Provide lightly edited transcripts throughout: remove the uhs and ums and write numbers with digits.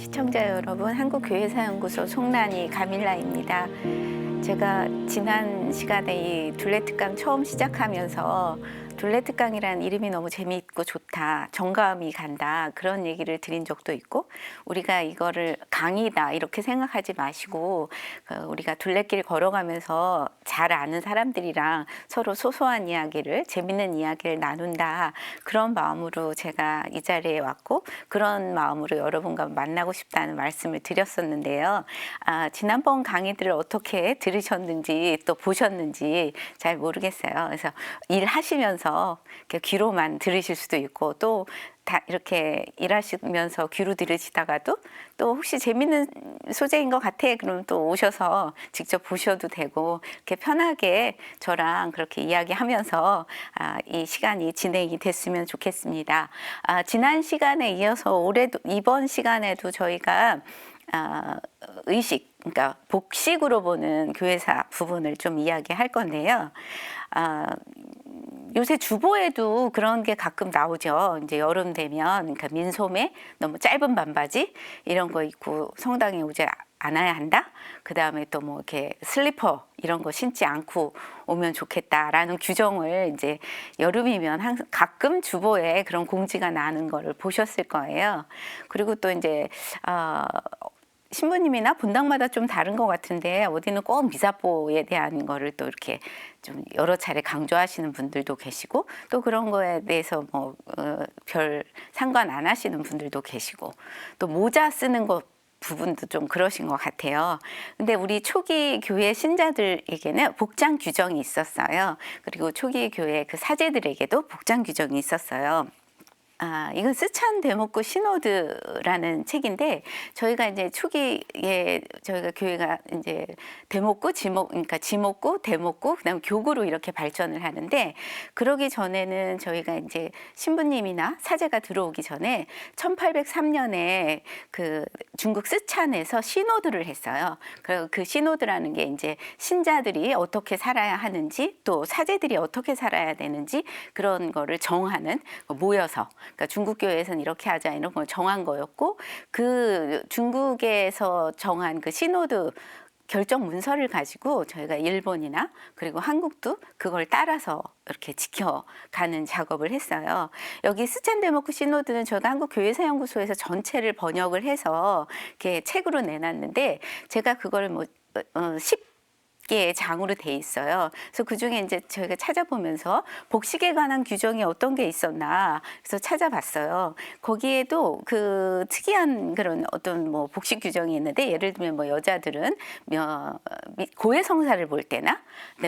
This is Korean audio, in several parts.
시청자 여러분, 한국교회사연구소 송란이 가밀라입니다. 제가 지난 시간에 이 둘레특강 처음 시작하면서 둘레특강이라는 이름이 너무 재미있고 좋다, 정감이 간다, 그런 얘기를 드린 적도 있고, 우리가 이거를 강의다 이렇게 생각하지 마시고 우리가 둘레길 걸어가면서 잘 아는 사람들이랑 서로 소소한 이야기를, 재밌는 이야기를 나눈다, 그런 마음으로 제가 이 자리에 왔고 그런 마음으로 여러분과 만나고 싶다는 말씀을 드렸었는데요. 지난번 강의들을 어떻게 들으셨는지 또 보셨는지 잘 모르겠어요. 그래서 일하시면서 이렇게 귀로만 들으실 수도 있고, 또 다 이렇게 일하시면서 귀로 들으시다가도 또 혹시 재밌는 소재인 것 같아 그러면 또 오셔서 직접 보셔도 되고, 이렇게 편하게 저랑 그렇게 이야기하면서 이 시간이 진행이 됐으면 좋겠습니다. 지난 시간에 이어서 이번 시간에도 저희가 의식, 그러니까 복식으로 보는 교회사 부분을 좀 이야기할 건데요. 요새 주보에도 그런 게 가끔 나오죠. 이제 여름 되면, 그러니까 민소매, 너무 짧은 반바지 이런 거 입고 성당에 오지 않아야 한다. 그 다음에 또 뭐 이렇게 슬리퍼 이런 거 신지 않고 오면 좋겠다라는 규정을 이제 여름이면 항상 가끔 주보에 그런 공지가 나는 거를 보셨을 거예요. 그리고 또 이제 신부님이나 본당마다 좀 다른 것 같은데, 어디는 꼭 미사보에 대한 거를 또 이렇게 좀 여러 차례 강조하시는 분들도 계시고, 또 그런 거에 대해서 뭐 별 상관 안 하시는 분들도 계시고, 또 모자 쓰는 것 부분도 좀 그러신 것 같아요. 근데 우리 초기 교회 신자들에게는 복장 규정이 있었어요. 그리고 초기 교회 그 사제들에게도 복장 규정이 있었어요. 이건 스찬 데모크 시노드라는 책인데, 저희가 이제 초기에 저희가 교회가 이제 데모크, 그러니까 지목구, 데모크, 그다음 교구로 이렇게 발전을 하는데, 그러기 전에는 저희가 이제 신부님이나 사제가 들어오기 전에 1803년에 그 중국 스촨에서 시노드를 했어요. 그 시노드라는 게 이제 신자들이 어떻게 살아야 하는지, 또 사제들이 어떻게 살아야 되는지 그런 거를 정하는, 모여서, 그러니까 중국 교회에서는 이렇게 하자 이런 걸 정한 거였고, 그 중국에서 정한 그 시노드 결정 문서를 가지고 저희가 일본이나 그리고 한국도 그걸 따라서 이렇게 지켜가는 작업을 했어요. 여기 스촨 데모크 시노드는 저희가 한국교회사연구소에서 전체를 번역을 해서 이렇게 책으로 내놨는데, 제가 그걸 뭐 10개의 장으로 돼 있어요. 그래서 그 중에 이제 저희가 찾아보면서 복식에 관한 규정이 어떤 게 있었나 그래서 찾아봤어요. 거기에도 그 특이한 그런 어떤 뭐 복식 규정이 있는데, 예를 들면 뭐 여자들은 고해성사를 볼 때나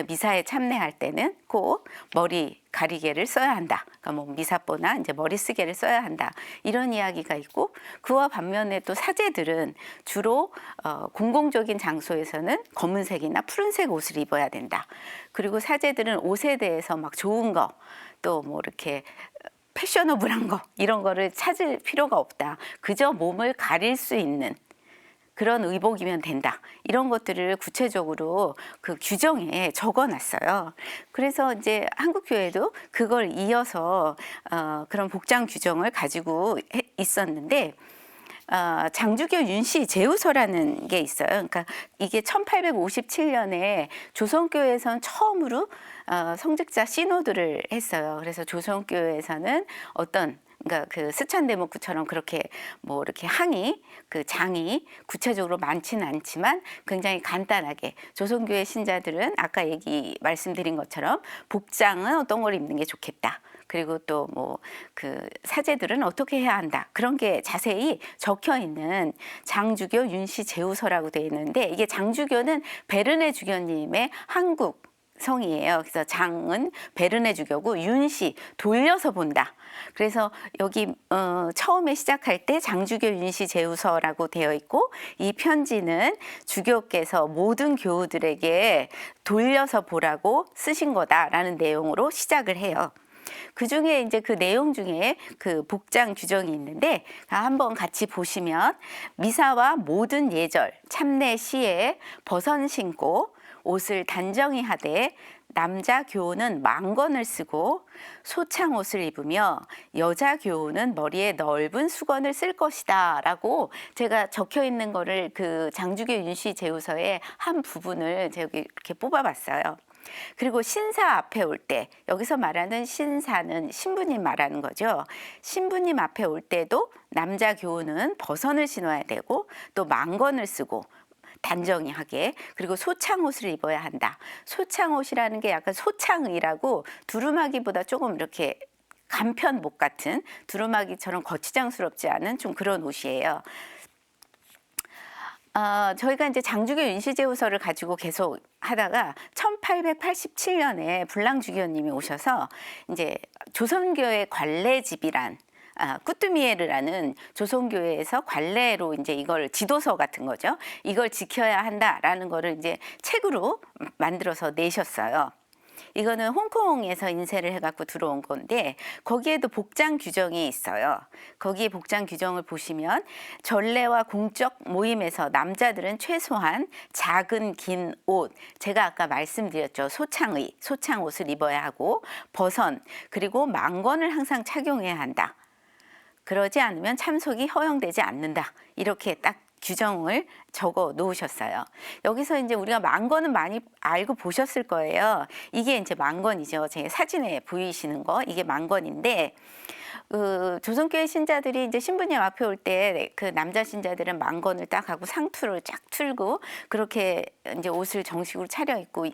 미사에 참례할 때는 꼭 머리 가리개를 써야 한다. 그러니까 뭐 미사보나 이제 머리 쓰개를 써야 한다. 이런 이야기가 있고, 그와 반면에 또 사제들은 주로 공공적인 장소에서는 검은색이나 푸른색 옷을 입어야 된다. 그리고 사제들은 옷에 대해서 막 좋은 거, 또 뭐 이렇게 패셔너블한 거 이런 거를 찾을 필요가 없다. 그저 몸을 가릴 수 있는 그런 의복이면 된다. 이런 것들을 구체적으로 그 규정에 적어놨어요. 그래서 이제 한국교회도 그걸 이어서 그런 복장 규정을 가지고 있었는데, 장주교 윤씨 제후서라는 게 있어요. 그러니까 이게 1857년에 조선교회에선 처음으로 성직자 시노드를 했어요. 그래서 조선교회에서는 그러니까 그 스촨 데모크처럼 그렇게 뭐 이렇게 그 장이 구체적으로 많지는 않지만 굉장히 간단하게, 조선교회 신자들은 아까 말씀드린 것처럼 복장은 어떤 걸 입는 게 좋겠다. 그리고 또 뭐 그 사제들은 어떻게 해야 한다. 그런 게 자세히 적혀 있는 장주교 윤씨 제후서라고 되어 있는데, 이게 장주교는 베르네 주교님의 한국 성이에요. 그래서 장은 베르네 주교고 윤씨 돌려서 본다. 그래서 여기 처음에 시작할 때 장주교 윤씨 제후서라고 되어 있고, 이 편지는 주교께서 모든 교우들에게 돌려서 보라고 쓰신 거다라는 내용으로 시작을 해요. 그 중에 이제 그 내용 중에 그 복장 규정이 있는데, 한번 같이 보시면, 미사와 모든 예절, 참례 시에 버선 신고 옷을 단정히 하되 남자 교우는 망건을 쓰고 소창옷을 입으며 여자 교우는 머리에 넓은 수건을 쓸 것이다 라고 제가 적혀 있는 거를 그 장주교 윤씨 제후서의 한 부분을 제가 이렇게 뽑아봤어요. 그리고 신사 앞에 올 때, 여기서 말하는 신사는 신부님 말하는 거죠. 신부님 앞에 올 때도 남자 교우는 버선을 신어야 되고 또 망건을 쓰고 단정하게, 그리고 소창옷을 입어야 한다. 소창옷이라는 게 약간 소창의라고 두루마기보다 조금 이렇게 간편목 같은, 두루마기처럼 거치장스럽지 않은 좀 그런 옷이에요. 저희가 이제 장주교 윤시제후서를 가지고 계속 하다가 1887년에 불랑주교님이 오셔서 이제 조선교회 관례집이란 꾸뚜미에르라는 조선교회에서 관례로 이제 이걸 지도서 같은 거죠. 이걸 지켜야 한다라는 거를 이제 책으로 만들어서 내셨어요. 이거는 홍콩에서 인쇄를 해갖고 들어온 건데 거기에도 복장 규정이 있어요. 거기 복장 규정을 보시면 전례와 공적 모임에서 남자들은 최소한 작은 긴 옷, 제가 아까 말씀드렸죠. 소창옷을 입어야 하고 버선, 그리고 망건을 항상 착용해야 한다. 그러지 않으면 참석이 허용되지 않는다. 이렇게 딱 규정을 적어 놓으셨어요. 여기서 이제 우리가 망건은 많이 알고 보셨을 거예요. 이게 이제 망건이죠. 제 사진에 보이시는 거, 이게 망건인데, 조선교회 신자들이 이제 신부님 앞에 올 때 그 남자 신자들은 망건을 딱 하고 상투를 쫙 틀고 그렇게 이제 옷을 정식으로 차려입고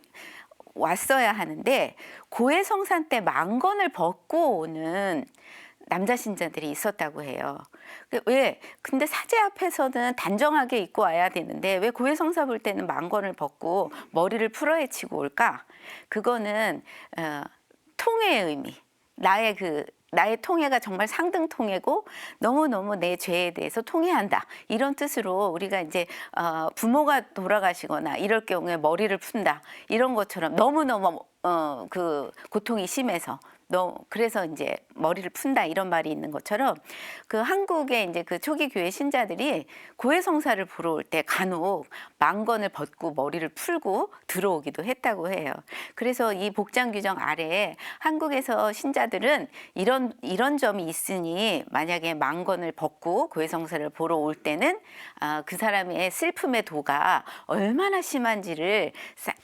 왔어야 하는데, 고해성산 때 망건을 벗고 오는 남자 신자들이 있었다고 해요. 왜? 근데 사제 앞에서는 단정하게 입고 와야 되는데 왜 고해성사 볼 때는 망건을 벗고 머리를 풀어헤치고 올까? 그거는 통회의 의미, 나의 통회가 정말 상등 통회고 너무너무 내 죄에 대해서 통회한다, 이런 뜻으로 우리가 이제 부모가 돌아가시거나 이럴 경우에 머리를 푼다, 이런 것처럼 너무너무 그 고통이 심해서 그래서 이제 머리를 푼다, 이런 말이 있는 것처럼 그 한국의 이제 그 초기 교회 신자들이 고해성사를 보러 올 때 간혹 망건을 벗고 머리를 풀고 들어오기도 했다고 해요. 그래서 이 복장 규정 아래에 한국에서 신자들은 이런 점이 있으니 만약에 망건을 벗고 고해성사를 보러 올 때는 그 사람의 슬픔의 도가 얼마나 심한지를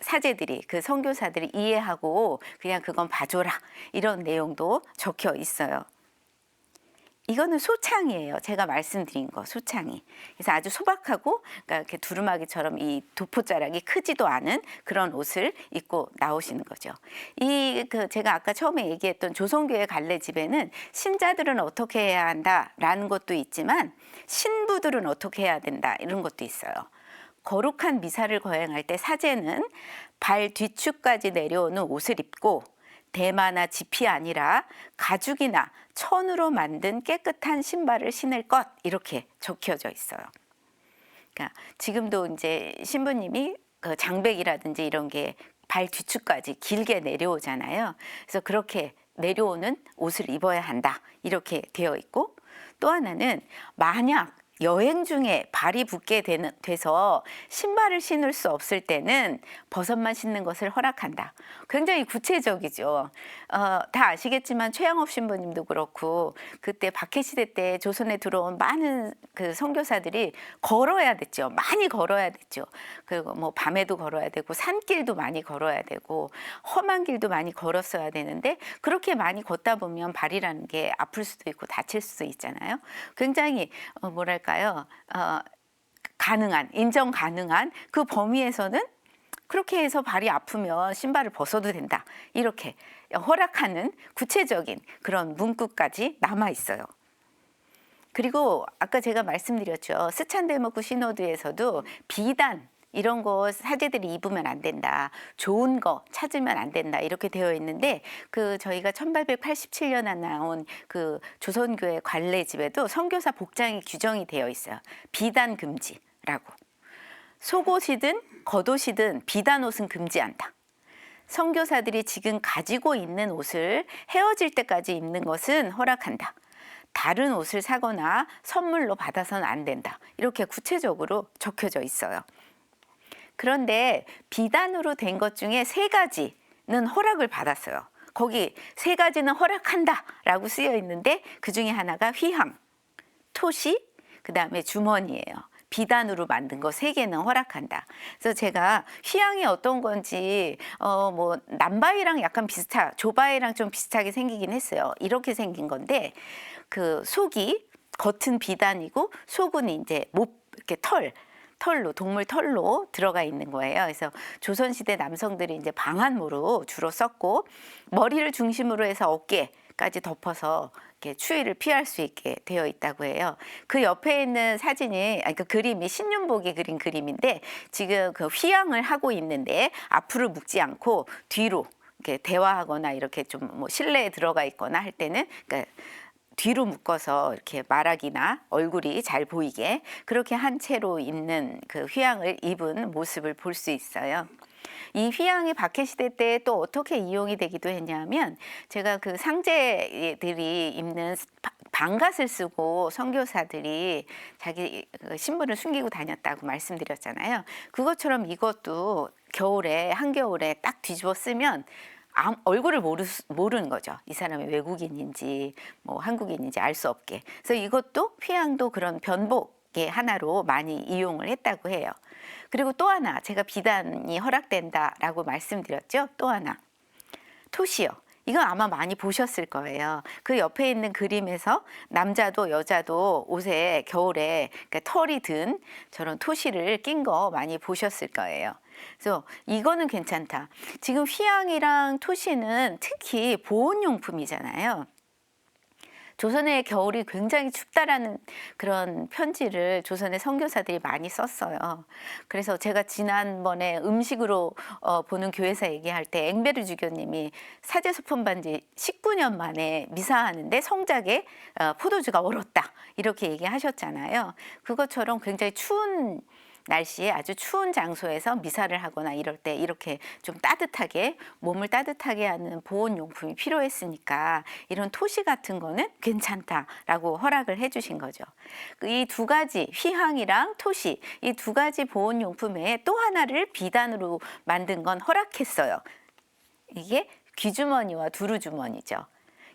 사제들이, 그 선교사들이 이해하고 그냥 그건 봐줘라, 이런 내용도 적혀 있어요. 이거는 소창이에요. 제가 말씀드린 거, 소창이. 그래서 아주 소박하고, 그러니까 이렇게 두루마기처럼 이 도포자락이 크지도 않은 그런 옷을 입고 나오시는 거죠. 제가 아까 처음에 얘기했던 조선교회 갈래집에는 신자들은 어떻게 해야 한다라는 것도 있지만 신부들은 어떻게 해야 된다, 이런 것도 있어요. 거룩한 미사를 거행할 때 사제는 발 뒤축까지 내려오는 옷을 입고 대마나 지피 아니라 가죽이나 천으로 만든 깨끗한 신발을 신을 것, 이렇게 적혀져 있어요. 그러니까 지금도 이제 신부님이 그 장백이라든지 이런 게 발 뒤축까지 길게 내려오잖아요. 그래서 그렇게 내려오는 옷을 입어야 한다, 이렇게 되어 있고, 또 하나는 만약 여행 중에 발이 붓게 돼서 신발을 신을 수 없을 때는 버섯만 신는 것을 허락한다. 굉장히 구체적이죠. 다 아시겠지만 최양업 신부님도 그렇고 그때 박해시대 때 조선에 들어온 많은 그 선교사들이 걸어야 됐죠. 많이 걸어야 됐죠. 그리고 뭐 밤에도 걸어야 되고 산길도 많이 걸어야 되고 험한 길도 많이 걸었어야 되는데 그렇게 많이 걷다 보면 발이라는 게 아플 수도 있고 다칠 수도 있잖아요. 굉장히 인정 가능한 그 범위에서는 그렇게 해서 발이 아프면 신발을 벗어도 된다, 이렇게 허락하는 구체적인 그런 문구까지 남아 있어요. 그리고 아까 제가 말씀드렸죠. 스찬데모크 시노드에서도 비단 이런 거 사제들이 입으면 안 된다, 좋은 거 찾으면 안 된다, 이렇게 되어 있는데 저희가 1887년에 나온 그 조선교회 관례집에도 선교사 복장이 규정이 되어 있어요. 비단 금지라고. 속옷이든 겉옷이든 비단 옷은 금지한다. 선교사들이 지금 가지고 있는 옷을 헤어질 때까지 입는 것은 허락한다. 다른 옷을 사거나 선물로 받아서는 안 된다. 이렇게 구체적으로 적혀져 있어요. 그런데 비단으로 된 것 중에 3가지 허락을 받았어요. 거기 세 가지는 허락한다라고 쓰여 있는데 그 중에 하나가 휘황, 토시, 그다음에 주머니예요. 비단으로 만든 거 세 개는 허락한다. 그래서 제가 휘황이 어떤 건지 뭐 남바이랑 약간 조바이랑 좀 비슷하게 생기긴 했어요. 이렇게 생긴 건데 그 속이 겉은 비단이고 속은 이제 이렇게 털로 동물 털로 들어가 있는 거예요. 그래서 조선시대 남성들이 이제 방한무로 주로 썼고 머리를 중심으로 해서 어깨까지 덮어서 이렇게 추위를 피할 수 있게 되어 있다고 해요. 그 옆에 있는 사진이 그 그림이 신윤복이 그린 그림인데 지금 그 휘황을 하고 있는데 앞으로 묶지 않고 뒤로 이렇게 대화하거나 이렇게 좀 뭐 실내에 들어가 있거나 할 때는 그러니까 뒤로 묶어서 이렇게 말하기나 얼굴이 잘 보이게 그렇게 한 채로 있는 그 휘황을 입은 모습을 볼 수 있어요. 이 휘황이 박해시대 때 또 어떻게 이용이 되기도 했냐면 제가 그 상제들이 입는 방갓을 쓰고 선교사들이 자기 신분을 숨기고 다녔다고 말씀드렸잖아요. 그것처럼 이것도 겨울에 한겨울에 딱 뒤집어 쓰면 얼굴을 모르는 거죠. 이 사람이 외국인인지 뭐 한국인인지 알 수 없게. 그래서 이것도 휘황도 그런 변복의 하나로 많이 이용을 했다고 해요. 그리고 또 하나 제가 비단이 허락된다라고 말씀드렸죠. 또 하나 토시요. 이건 아마 많이 보셨을 거예요. 그 옆에 있는 그림에서 남자도 여자도 옷에 겨울에 그러니까 털이 든 저런 토시를 낀 거 많이 보셨을 거예요. 그래서 이거는 괜찮다. 지금 휘황이랑 토시는 특히 보온용품이잖아요. 조선의 겨울이 굉장히 춥다라는 그런 편지를 조선의 선교사들이 많이 썼어요. 그래서 제가 지난번에 음식으로 보는 교회사 얘기할 때 앵베르 주교님이 사제소품 지 19년 만에 미사하는데 성작에 포도주가 얼었다 이렇게 얘기하셨잖아요. 그것처럼 굉장히 추운 날씨에 아주 추운 장소에서 미사를 하거나 이럴 때 이렇게 좀 따뜻하게 몸을 따뜻하게 하는 보온용품이 필요했으니까 이런 토시 같은 거는 괜찮다라고 허락을 해주신 거죠. 이 두 가지 휘황이랑 토시 이 두 가지 보온용품 외에 또 하나를 비단으로 만든 건 허락했어요. 이게 귀주머니와 두루주머니죠.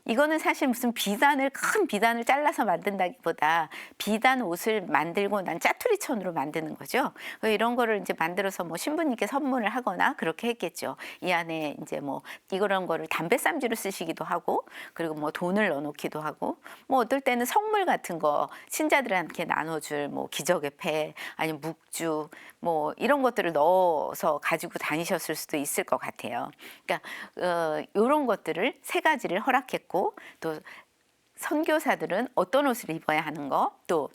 이거는 사실 무슨 큰 비단을 잘라서 만든다기보다 비단 옷을 만들고 난 짜투리천으로 만드는 거죠. 이런 거를 이제 만들어서 뭐 신부님께 선물을 하거나 그렇게 했겠죠. 이 안에 이제 뭐 이런 거를 담배쌈지로 쓰시기도 하고 그리고 뭐 돈을 넣어놓기도 하고 뭐 어떨 때는 성물 같은 거 신자들한테 나눠줄 뭐 기적의 패 아니면 묵주 뭐 이런 것들을 넣어서 가지고 다니셨을 수도 있을 것 같아요. 그러니까 이런 것들을 세 가지를 허락했고 또 선교사들은 어떤 옷을 입어야 하는 거, 또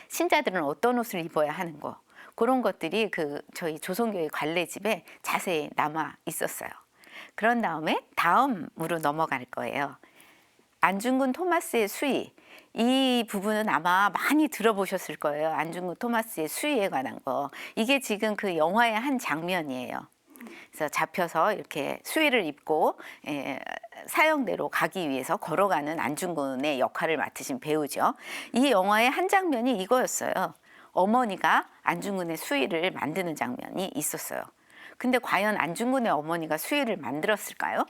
신자들은 어떤 옷을 입어야 하는 거 그런 것들이 그 저희 조선교회 관례집에 자세히 남아 있었어요. 그런 다음으로 넘어갈 거예요. 안중근 토마스의 수의 이 부분은 아마 많이 들어보셨을 거예요. 안중근 토마스의 수의에 관한 거 이게 지금 그 영화의 한 장면이에요. 그래서 잡혀서 이렇게 수의를 입고 사형대로 가기 위해서 걸어가는 안중근의 역할을 맡으신 배우죠. 이 영화의 한 장면이 이거였어요. 어머니가 안중근의 수의를 만드는 장면이 있었어요. 근데 과연 안중근의 어머니가 수의를 만들었을까요?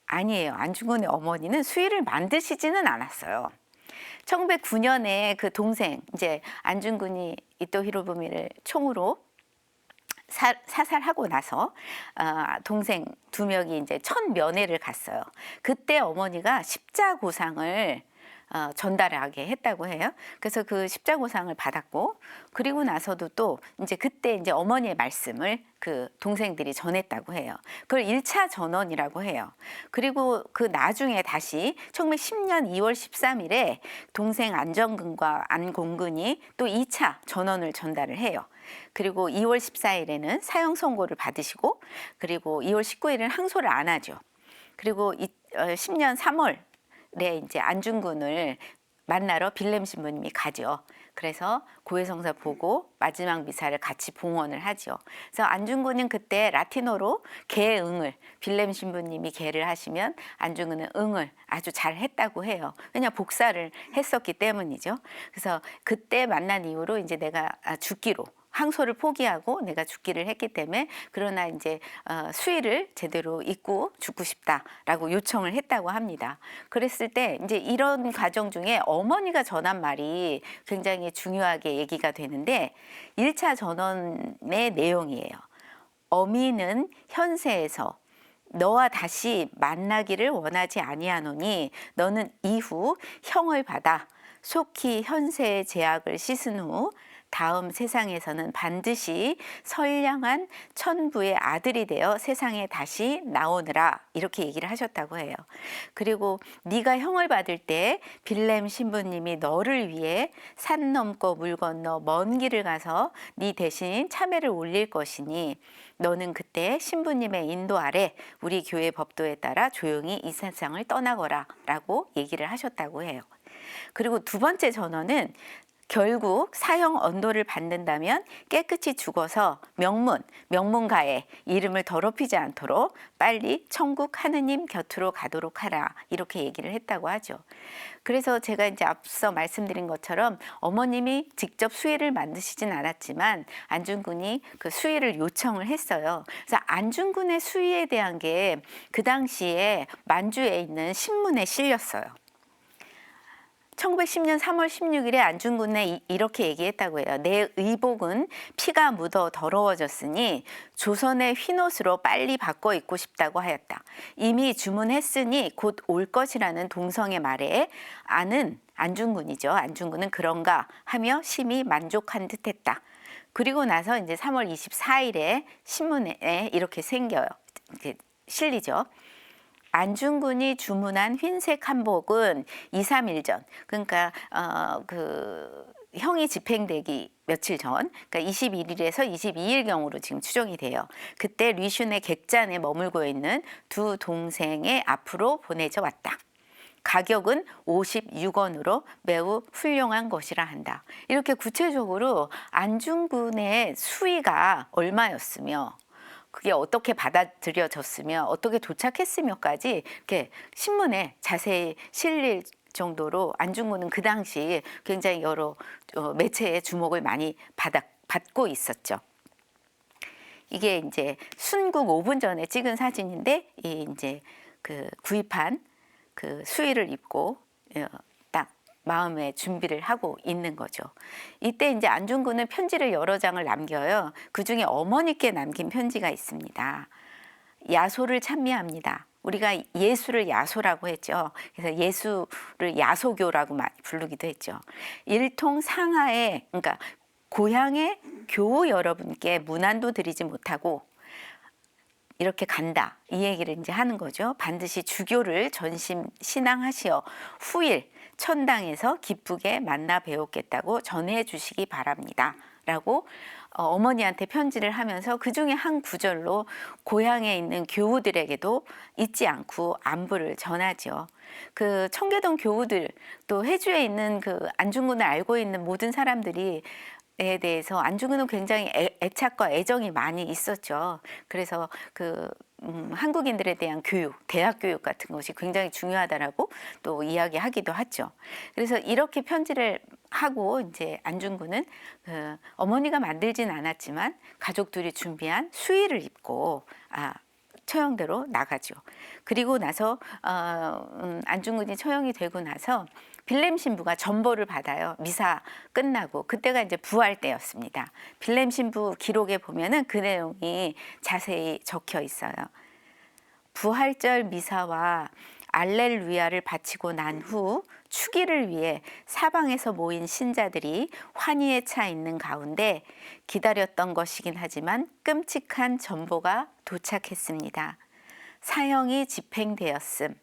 아니에요. 안중근의 어머니는 수의를 만드시지는 않았어요. 1909년에 그 동생 이제 안중근이 이토 히로부미를 총으로 사살하고 나서 동생 두 명이 이제 첫 면회를 갔어요. 그때 어머니가 십자고상을 전달하게 했다고 해요. 그래서 그 십자고상을 받았고 그리고 나서도 또 이제 그때 이제 어머니의 말씀을 그 동생들이 전했다고 해요. 그걸 1차 전원이라고 해요. 그리고 그 나중에 다시 1910년 2월 13일에 동생 안정근과 안공근이 또 2차 전원을 전달을 해요. 그리고 2월 14일에는 사형 선고를 받으시고 그리고 2월 19일은 항소를 안 하죠. 그리고 10년 3월에 이제 안중근을 만나러 빌렘 신부님이 가죠. 그래서 고해성사 보고 마지막 미사를 같이 봉헌을 하죠. 그래서 안중근은 그때 라틴어로 개응을 빌렘 신부님이 개를 하시면 안중근은 응을 아주 잘 했다고 해요. 왜냐 복사를 했었기 때문이죠. 그래서 그때 만난 이후로 이제 내가 죽기로 항소를 포기하고 내가 죽기를 했기 때문에 그러나 이제 수의를 제대로 잊고 죽고 싶다라고 요청을 했다고 합니다. 그랬을 때 이제 이런 과정 중에 어머니가 전한 말이 굉장히 중요하게 얘기가 되는데 1차 전원의 내용이에요. 어미는 현세에서 너와 다시 만나기를 원하지 아니하노니 너는 이후 형을 받아 속히 현세의 죄악을 씻은 후 다음 세상에서는 반드시 선량한 천부의 아들이 되어 세상에 다시 나오느라 이렇게 얘기를 하셨다고 해요. 그리고 네가 형을 받을 때 빌렘 신부님이 너를 위해 산 넘고 물 건너 먼 길을 가서 네 대신 참회를 올릴 것이니 너는 그때 신부님의 인도 아래 우리 교회 법도에 따라 조용히 이 세상을 떠나거라 라고 얘기를 하셨다고 해요. 그리고 두 번째 전언은 결국 사형 언도를 받는다면 깨끗이 죽어서 명문가에 이름을 더럽히지 않도록 빨리 천국 하느님 곁으로 가도록 하라 이렇게 얘기를 했다고 하죠. 그래서 제가 이제 앞서 말씀드린 것처럼 어머님이 직접 수의를 만드시진 않았지만 안중근이 그 수의를 요청을 했어요. 그래서 안중근의 수의에 대한 게 그 당시에 만주에 있는 신문에 실렸어요. 1910년 3월 16일에 안중근에 이렇게 얘기했다고 해요. 내 의복은 피가 묻어 더러워졌으니 조선의 흰옷으로 빨리 바꿔 입고 싶다고 하였다. 이미 주문했으니 곧 올 것이라는 동성의 말에 안중근이죠. 안중근은 그런가 하며 심히 만족한 듯했다. 그리고 나서 이제 3월 24일에 신문에 이렇게 이렇게 실리죠. 안중근이 주문한 흰색 한복은 2, 3일 전, 그러니까 형이 집행되기 며칠 전, 그러니까 21일에서 22일경으로 지금 추정이 돼요. 그때 류슌의 객잔에 머물고 있는 두 동생의 앞으로 보내져 왔다. 가격은 56원으로 매우 훌륭한 것이라 한다. 이렇게 구체적으로 안중근의 수위가 얼마였으며 그게 어떻게 받아들여졌으며 어떻게 도착했으며까지 이렇게 신문에 자세히 실릴 정도로 안중근은 그 당시 굉장히 여러 매체의 주목을 많이 받고 있었죠. 이게 이제 순국 5분 전에 찍은 사진인데 이제 그 구입한 그 수의를 입고 딱 마음의 준비를 하고 있는 거죠. 이때 이제 안중근은 편지를 여러 장을 남겨요. 그 중에 어머니께 남긴 편지가 있습니다. 야소를 찬미합니다. 우리가 예수를 야소라고 했죠. 그래서 예수를 야소교라고 많이 부르기도 했죠. 일통 상하에, 그러니까 고향의 교우 여러분께 문안도 드리지 못하고 이렇게 간다. 이 얘기를 이제 하는 거죠. 반드시 주교를 전심 신앙하시어 후일 천당에서 기쁘게 만나 뵈었겠다고 전해 주시기 바랍니다. 라고 어머니한테 편지를 하면서 그 중에 한 구절로 고향에 있는 교우들에게도 잊지 않고 안부를 전하죠. 그 청계동 교우들 또 회주에 있는 그 안중근을 알고 있는 모든 사람들이 에 대해서 안중근은 굉장히 애착과 애정이 많이 있었죠. 그래서 한국인들에 대한 교육, 대학 교육 같은 것이 굉장히 중요하다라고 또 이야기하기도 하죠. 그래서 이렇게 편지를 하고 이제 안중근은 어머니가 만들진 않았지만 가족들이 준비한 수의를 입고 처형대로 나가죠. 그리고 나서 안중근이 처형이 되고 나서 빌렘 신부가 전보를 받아요. 미사 끝나고 그때가 이제 부활 때였습니다. 빌렘 신부 기록에 보면은 그 내용이 자세히 적혀 있어요. 부활절 미사와 알렐루야를 바치고 난 후 추기를 위해 사방에서 모인 신자들이 환희에 차 있는 가운데 기다렸던 것이긴 하지만 끔찍한 전보가 도착했습니다. 사형이 집행되었음.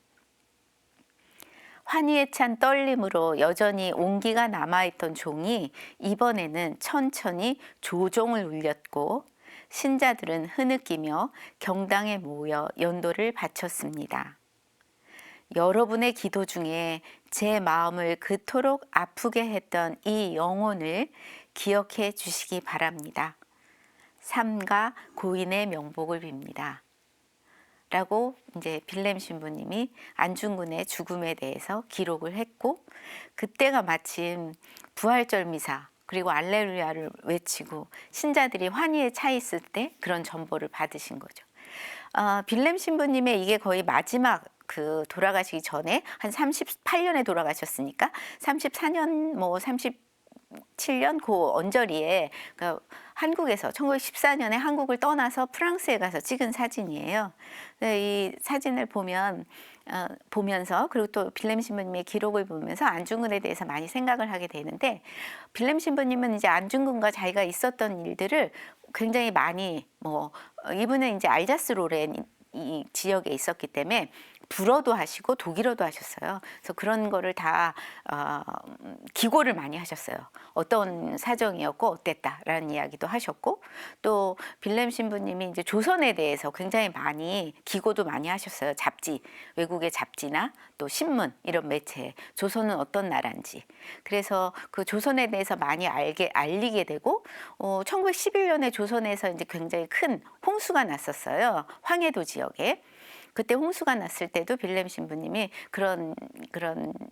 환희에 찬 떨림으로 여전히 온기가 남아있던 종이 이번에는 천천히 조종을 울렸고 신자들은 흐느끼며 경당에 모여 연도를 바쳤습니다. 여러분의 기도 중에 제 마음을 그토록 아프게 했던 이 영혼을 기억해 주시기 바랍니다. 삼가 고인의 명복을 빕니다. 라고 이제 빌렘 신부님이 안중근의 죽음에 대해서 기록을 했고 그때가 마침 부활절 미사 그리고 알렐루야를 외치고 신자들이 환희에 차 있을 때 그런 전보를 받으신 거죠. 빌렘 신부님의 이게 거의 마지막 그 돌아가시기 전에 한 38년에 돌아가셨으니까 34년 뭐 37년 그 언저리에 그 한국에서 1914년에 한국을 떠나서 프랑스에 가서 찍은 사진이에요. 이 사진을 보면서 그리고 또 빌렘 신부님의 기록을 보면서 안중근에 대해서 많이 생각을 하게 되는데 빌렘 신부님은 이제 안중근과 자기가 있었던 일들을 굉장히 많이 이분은 이제 알자스 로렌 이 지역에 있었기 때문에 불어도 하시고 독일어도 하셨어요. 그래서 그런 거를 다 기고를 많이 하셨어요. 어떤 사정이었고 어땠다라는 이야기도 하셨고 또 빌렘 신부님이 이제 조선에 대해서 굉장히 많이 기고도 많이 하셨어요. 잡지, 외국의 잡지나 또 신문 이런 매체, 조선은 어떤 나라인지. 그래서 그 조선에 대해서 많이 알리게 되고 1911년에 조선에서 이제 굉장히 큰 홍수가 났었어요. 황해도 지역에. 그때 홍수가 났을 때도 빌렘 신부님이 그런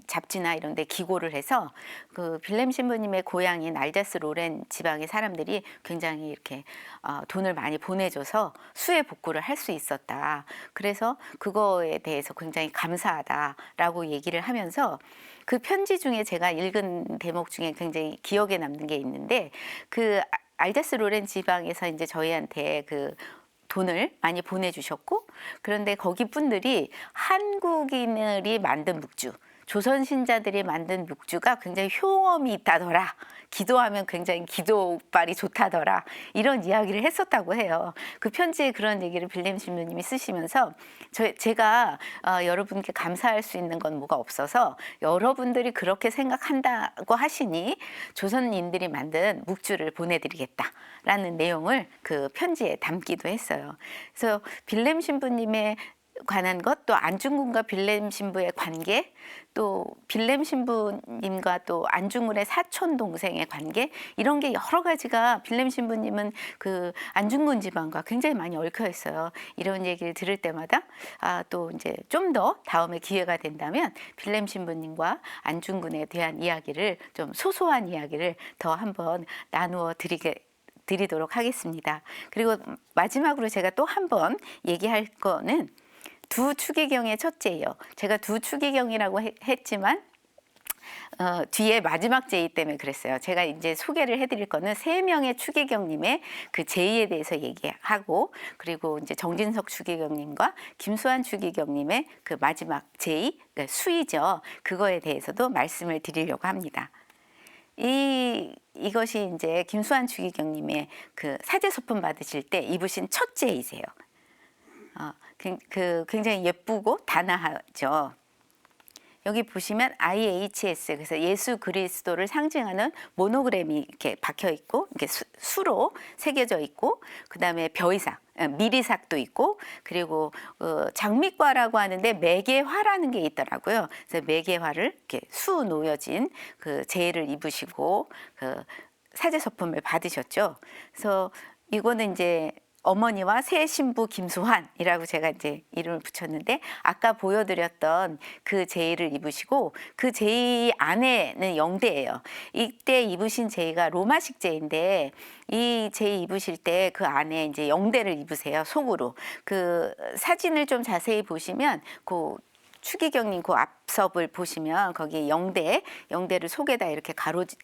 잡지나 이런 데 기고를 해서 그 빌렘 신부님의 고향인 알자스 로렌 지방의 사람들이 굉장히 이렇게 돈을 많이 보내줘서 수해 복구를 할 수 있었다. 그래서 그거에 대해서 굉장히 감사하다라고 얘기를 하면서 그 편지 중에 제가 읽은 대목 중에 굉장히 기억에 남는 게 있는데 그 알자스 로렌 지방에서 이제 저희한테 그 돈을 많이 보내주셨고 그런데 거기 분들이 한국인들이 만든 묵주 조선 신자들이 만든 묵주가 굉장히 효험이 있다더라. 기도하면 굉장히 기도발이 좋다더라. 이런 이야기를 했었다고 해요. 그 편지에 그런 얘기를 빌렘 신부님이 쓰시면서 제가 여러분께 감사할 수 있는 건 뭐가 없어서 여러분들이 그렇게 생각한다고 하시니 조선인들이 만든 묵주를 보내드리겠다라는 내용을 그 편지에 담기도 했어요. 그래서 빌렘 신부님의 관한 것, 또 안중근과 빌렘 신부의 관계, 또 빌렘 신부님과 또 안중근의 사촌 동생의 관계 이런 게 여러 가지가 빌렘 신부님은 그 안중근 집안과 굉장히 많이 얽혀 있어요. 이런 얘기를 들을 때마다 또 이제 좀 더 다음에 기회가 된다면 빌렘 신부님과 안중근에 대한 이야기를 좀 소소한 이야기를 더 한번 나누어 드리도록 하겠습니다. 그리고 마지막으로 제가 또 한번 얘기할 거는 두 추기경의 첫째예요. 제가 두 추기경이라고 했지만 뒤에 마지막 제의 때문에 그랬어요. 제가 이제 소개를 해드릴 거는 세 명의 추기경님의 그 제의에 대해서 얘기하고 그리고 이제 정진석 추기경님과 김수환 추기경님의 그 마지막 제의, 그러니까 수의죠. 그거에 대해서도 말씀을 드리려고 합니다. 이것이 이제 김수환 추기경님의 그 사제소품 받으실 때 입으신 첫 제의세요. 굉장히 예쁘고 단아하죠. 여기 보시면 IHS 그래서 예수 그리스도를 상징하는 모노그램이 이렇게 박혀 있고 이렇게 수로 새겨져 있고 그 다음에 벼이삭, 미리삭도 있고 그리고 장미과라고 하는데 매개화라는 게 있더라고요. 그래서 매개화를 이렇게 수 놓여진 그 제의를 입으시고 그 사제소품을 받으셨죠. 그래서 이거는 이제 어머니와 새 신부 김수환이라고 제가 이제 이름을 붙였는데 아까 보여드렸던 그 제의를 입으시고 그 제의 안에는 영대예요. 이때 입으신 제의가 로마식 제의인데 이 제의 입으실 때 그 안에 이제 영대를 입으세요. 속으로. 그 사진을 좀 자세히 보시면 그 추기경님 그 앞섭을 보시면 거기 영대를 속에다 이렇게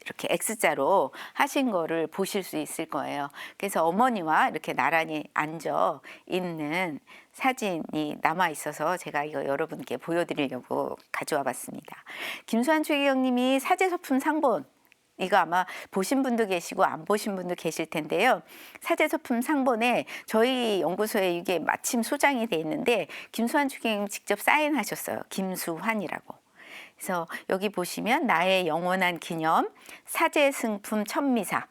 이렇게 X자로 하신 거를 보실 수 있을 거예요. 그래서 어머니와 이렇게 나란히 앉아 있는 사진이 남아 있어서 제가 이거 여러분께 보여드리려고 가져와 봤습니다. 김수환 추기경님이 사제소품 상본 이거 아마 보신 분도 계시고 안 보신 분도 계실 텐데요. 사제소품 상본에 저희 연구소에 이게 마침 소장이 돼 있는데 김수환 추기경님 직접 사인하셨어요. 김수환이라고. 그래서 여기 보시면 나의 영원한 기념, 사제승품 천미사,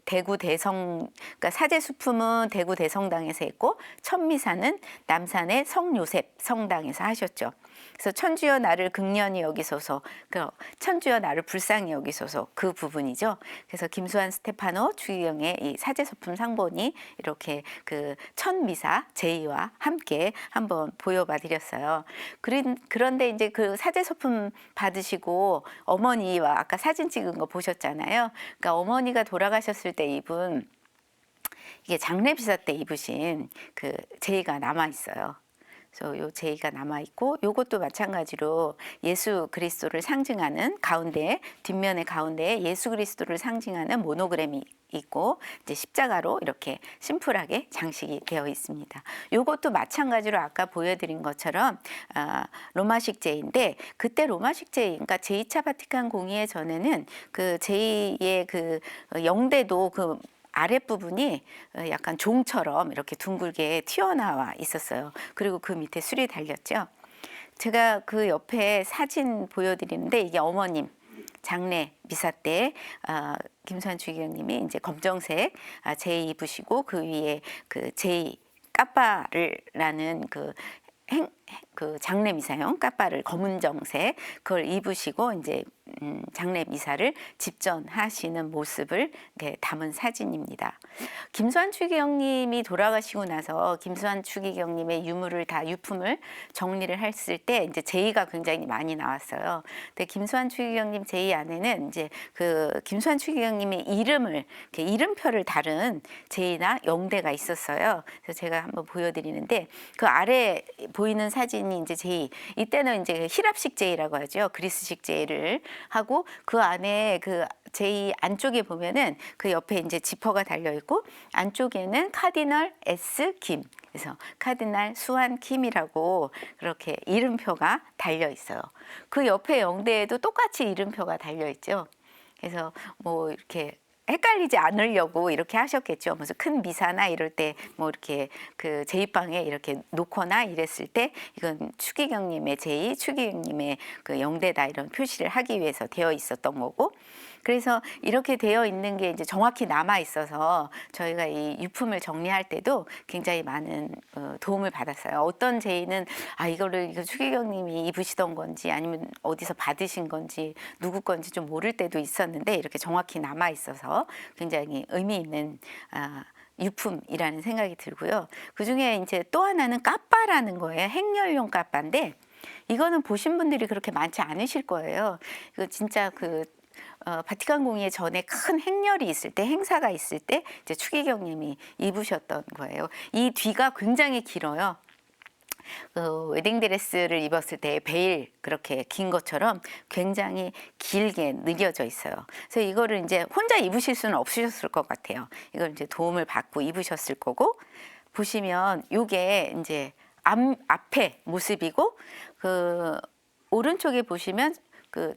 대구 대성, 그러니까 사제수품은 대구 대성당에서 했고 천미사는 남산의 성요셉 성당에서 하셨죠. 그래서 천주여 나를 긍휼히 여기소서, 그 천주여 나를 불쌍히 여기소서 그 부분이죠. 그래서 김수환 스테파노 추기경의 이 사제소품 상본이 이렇게 그 천미사 제의와 함께 한번 보여봐 드렸어요. 그런데 이제 그 사제소품 받으시고 어머니와 아까 사진 찍은 거 보셨잖아요. 그러니까 어머니가 돌아가셨을 때 입은 이게 장례비사 때 입으신 그 제의가 남아 있어요. 그래서 요 제의가 남아 있고, 요것도 마찬가지로 예수 그리스도를 상징하는 가운데, 뒷면의 가운데에 예수 그리스도를 상징하는 모노그램이 있고, 이제 십자가로 이렇게 심플하게 장식이 되어 있습니다. 요것도 마찬가지로 아까 보여드린 것처럼 로마식 제의인데, 그때 로마식 제의, 그러니까 제2차 바티칸 공의회 전에는 그 제의의 그 영대도 그 아랫부분이 약간 종처럼 이렇게 둥글게 튀어나와 있었어요. 그리고 그 밑에 술이 달렸죠. 제가 그 옆에 사진 보여드리는데, 이게 어머님 장례 미사 때 김수환 추기경님이 이제 검정색 제의 입으시고, 그 위에 그 제의 까빠를라는 그 장례 미사용 까빠를 검은정색 그걸 입으시고 이제 장례 미사를 집전하시는 모습을 담은 사진입니다. 김수환 추기경님이 돌아가시고 나서 김수환 추기경님의 유품을 정리를 했을 때 이제 제의가 굉장히 많이 나왔어요. 근데 김수환 추기경님 제의 안에는 이제 그 김수환 추기경님의 이름을 이름표를 다룬 제의나 영대가 있었어요. 그래서 제가 한번 보여드리는데, 그 아래 보이는 사진이 이제 제의, 이때는 이제 히랍식 제의라고 하죠. 그리스식 제의를 하고, 그 안에 그 제의 안쪽에 보면은 그 옆에 이제 지퍼가 달려 있고, 안쪽에는 카디널 S 김, 그래서 카디널 수환 킴이라고 그렇게 이름표가 달려 있어요. 그 옆에 영대에도 똑같이 이름표가 달려 있죠. 그래서 뭐 이렇게 헷갈리지 않으려고 이렇게 하셨겠죠. 무슨 큰 미사나 이럴 때 뭐 이렇게 그 제의방에 이렇게 놓거나 이랬을 때 이건 추기경님의 제의, 추기경님의 그 영대다 이런 표시를 하기 위해서 되어 있었던 거고, 그래서 이렇게 되어 있는 게 이제 정확히 남아 있어서 저희가 이 유품을 정리할 때도 굉장히 많은 도움을 받았어요. 어떤 제의는 이거를 추기경님이 입으시던 건지 아니면 어디서 받으신 건지 누구 건지 좀 모를 때도 있었는데, 이렇게 정확히 남아 있어서 굉장히 의미 있는 유품이라는 생각이 들고요. 그 중에 이제 또 하나는 까빠라는 거예요. 행렬용 까빠인데, 이거는 보신 분들이 그렇게 많지 않으실 거예요. 이거 진짜 바티칸 공의회 전에 큰 행렬이 있을 때, 행사가 있을 때 이제 추기경님이 입으셨던 거예요. 이 뒤가 굉장히 길어요. 웨딩드레스를 입었을 때 베일 그렇게 긴 것처럼 굉장히 길게 늘여져 있어요. 그래서 이거를 이제 혼자 입으실 수는 없으셨을 것 같아요. 이걸 이제 도움을 받고 입으셨을 거고, 보시면 이게 이제 앞에 모습이고, 그 오른쪽에 보시면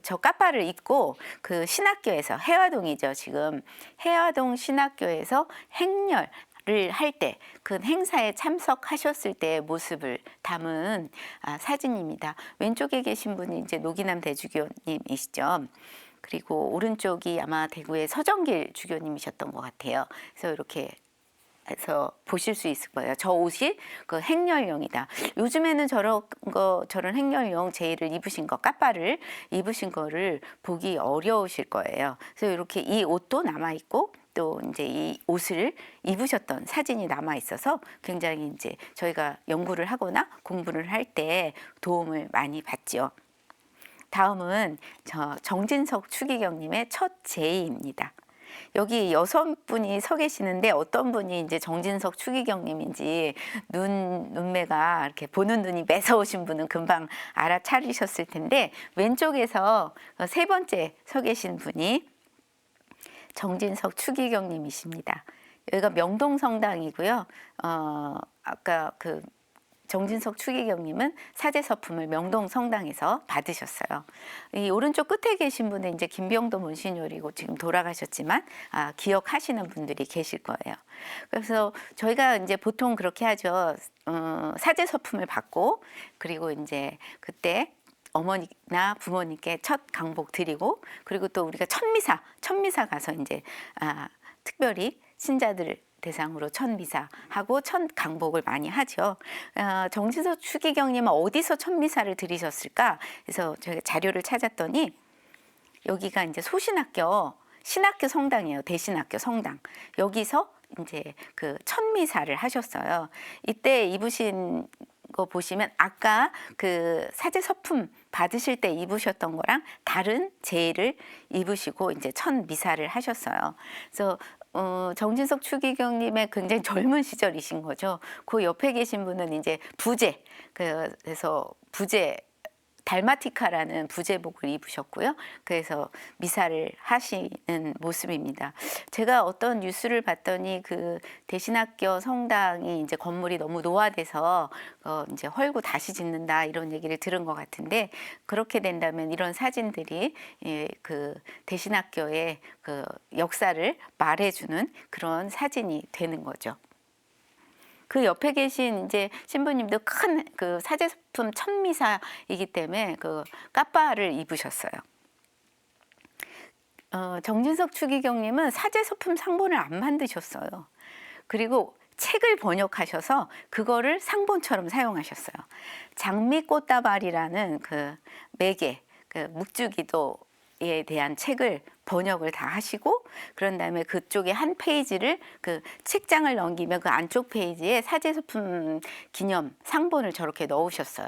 저 까빠를 입고 그 신학교에서, 해화동이죠. 지금 해화동 신학교에서 행렬을 할 때 그 행사에 참석하셨을 때의 모습을 담은 사진입니다. 왼쪽에 계신 분이 이제 노기남 대주교님이시죠. 그리고 오른쪽이 아마 대구의 서정길 주교님이셨던 것 같아요. 그래서 이렇게 해서 보실 수 있을 거예요. 저 옷이 그 행렬용이다. 요즘에는 저런 행렬용 제의를 입으신 거, 까빠를 입으신 거를 보기 어려우실 거예요. 그래서 이렇게 이 옷도 남아 있고, 또 이제 이 옷을 입으셨던 사진이 남아 있어서 굉장히 이제 저희가 연구를 하거나 공부를 할 때 도움을 많이 받죠. 다음은 정진석 추기경님의 첫 제의입니다. 여기 6분이 서 계시는데, 어떤 분이 이제 정진석 추기경님인지 눈매가 이렇게 보는 눈이 매서우신 분은 금방 알아차리셨을 텐데, 왼쪽에서 3번째 서 계신 분이 정진석 추기경님이십니다. 여기가 명동성당이고요. 아까 정진석 추기경님은 사제서품을 명동성당에서 받으셨어요. 이 오른쪽 끝에 계신 분은 이제 김병도 문신요리고 지금 돌아가셨지만 기억하시는 분들이 계실 거예요. 그래서 저희가 이제 보통 그렇게 하죠. 사제서품을 받고, 그리고 이제 그때 어머니나 부모님께 첫 강복 드리고, 그리고 또 우리가 천미사 가서 이제 특별히 신자들 대상으로 천미사하고 천강복을 많이 하죠. 정진석 추기경님은 어디서 천미사를 드리셨을까? 그래서 제가 자료를 찾았더니 여기가 이제 소신학교 신학교 성당이에요. 대신학교 성당. 여기서 이제 그 천미사를 하셨어요. 이때 입으신 거 보시면 아까 그 사제 서품 받으실 때 입으셨던 거랑 다른 제의를 입으시고 이제 천미사를 하셨어요. 그래서 정진석 추기경님의 굉장히 젊은 시절이신 거죠. 그 옆에 계신 분은 이제 부제, 그래서 부제 달마티카라는 부제복을 입으셨고요. 그래서 미사를 하시는 모습입니다. 제가 어떤 뉴스를 봤더니 그 대신학교 성당이 이제 건물이 너무 노화돼서 이제 헐고 다시 짓는다 이런 얘기를 들은 것 같은데, 그렇게 된다면 이런 사진들이 그 대신학교의 그 역사를 말해주는 그런 사진이 되는 거죠. 그 옆에 계신 이제 신부님도 큰 그 사제소품 천미사이기 때문에 그 까빠를 입으셨어요. 정진석 추기경님은 사제소품 상본을 안 만드셨어요. 그리고 책을 번역하셔서 그거를 상본처럼 사용하셨어요. 장미꽃다발이라는 그 매개, 그 묵주기도에 대한 책을 번역을 다 하시고, 그런 다음에 그쪽에 한 페이지를 그 책장을 넘기면 그 안쪽 페이지에 사제소품 기념 상본을 저렇게 넣으셨어요.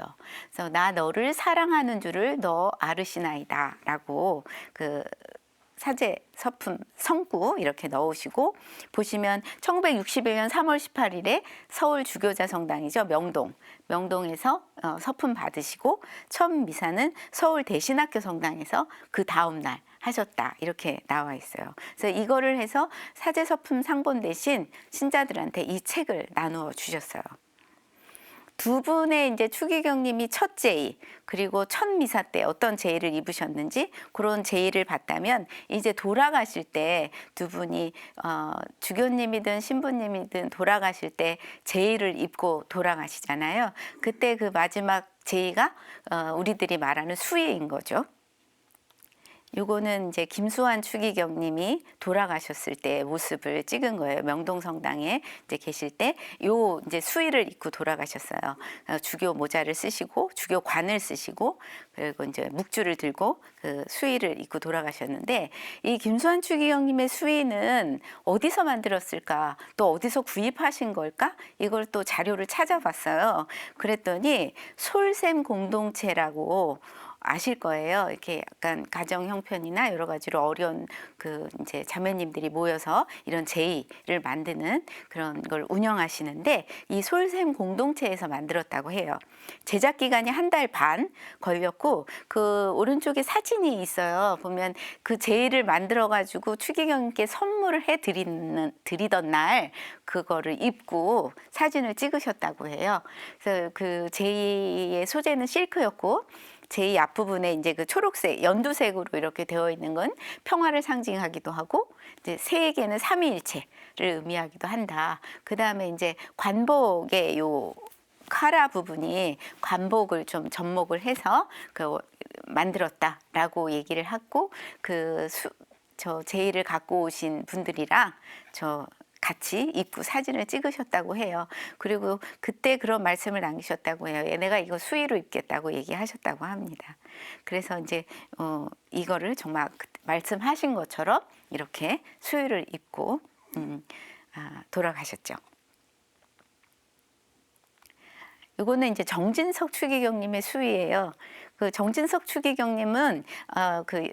그래서 나 너를 사랑하는 줄을 너 아르시나이다 라고 그 사제 서품 성구 이렇게 넣으시고, 보시면 1961년 3월 18일에 서울 주교자 성당이죠. 명동에서 서품 받으시고, 첫 미사는 서울 대신학교 성당에서 그 다음 날 하셨다 이렇게 나와 있어요. 그래서 이거를 해서 사제 서품 상본 대신 신자들한테 이 책을 나누어 주셨어요. 두 분의 이제 추기경님이 첫 제의 그리고 첫 미사 때 어떤 제의를 입으셨는지 그런 제의를 봤다면, 이제 돌아가실 때 두 분이 주교님이든 신부님이든 돌아가실 때 제의를 입고 돌아가시잖아요. 그때 그 마지막 제의가 우리들이 말하는 수의인 거죠. 요거는 이제 김수환 추기경님이 돌아가셨을 때 모습을 찍은 거예요. 명동성당에 이제 계실 때 요 이제 수의를 입고 돌아가셨어요. 주교 모자를 쓰시고 주교관을 쓰시고, 그리고 이제 묵주를 들고 그 수의를 입고 돌아가셨는데, 이 김수환 추기경님의 수의는 어디서 만들었을까? 또 어디서 구입하신 걸까? 이걸 또 자료를 찾아봤어요. 그랬더니 솔샘 공동체라고 아실 거예요. 이렇게 약간 가정 형편이나 여러 가지로 어려운 그 이제 자매님들이 모여서 이런 제의를 만드는 그런 걸 운영하시는데, 이 솔샘 공동체에서 만들었다고 해요. 제작 기간이 1달 반 걸렸고, 그 오른쪽에 사진이 있어요. 보면 그 제의를 만들어 가지고 추기경님께 선물을 해 드리던 날 그거를 입고 사진을 찍으셨다고 해요. 그래서 그 제의의 소재는 실크였고, 제이 앞부분에 이제 그 초록색, 연두색으로 이렇게 되어 있는 건 평화를 상징하기도 하고, 이제 새에게는 삼위일체를 의미하기도 한다. 그 다음에 이제 관복의 요 카라 부분이 관복을 좀 접목을 해서 그 만들었다라고 얘기를 하고, 저 제이를 갖고 오신 분들이랑 저 같이 입고 사진을 찍으셨다고 해요. 그리고 그때 그런 말씀을 남기셨다고 해요. 내가 이거 수의로 입겠다고 얘기하셨다고 합니다. 그래서 이제 이거를 정말 말씀하신 것처럼 이렇게 수의를 입고 돌아가셨죠. 이거는 이제 정진석 추기경님의 수의예요. 그 정진석 추기경님은 그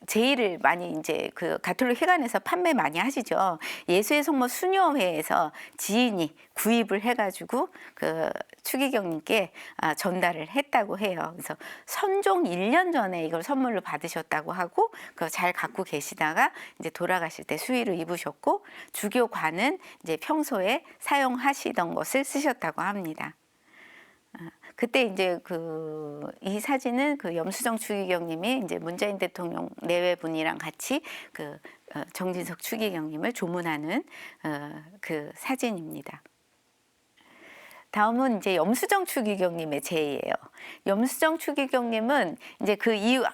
제의를 많이 이제 그 가톨릭 회관에서 판매 많이 하시죠. 예수의 성모 수녀회에서 지인이 구입을 해가지고 그 추기경님께 전달을 했다고 해요. 그래서 선종 1년 전에 이걸 선물로 받으셨다고 하고, 그거 잘 갖고 계시다가 이제 돌아가실 때 수의를 입으셨고, 주교관은 이제 평소에 사용하시던 것을 쓰셨다고 합니다. 그때 이제 이 사진은 그 염수정 추기경님이 이제 문재인 대통령 내외분이랑 같이 그 정진석 추기경님을 조문하는 그 사진입니다. 다음은 이제 염수정 추기경님의 제의예요. 염수정 추기경님은 이제 그 이후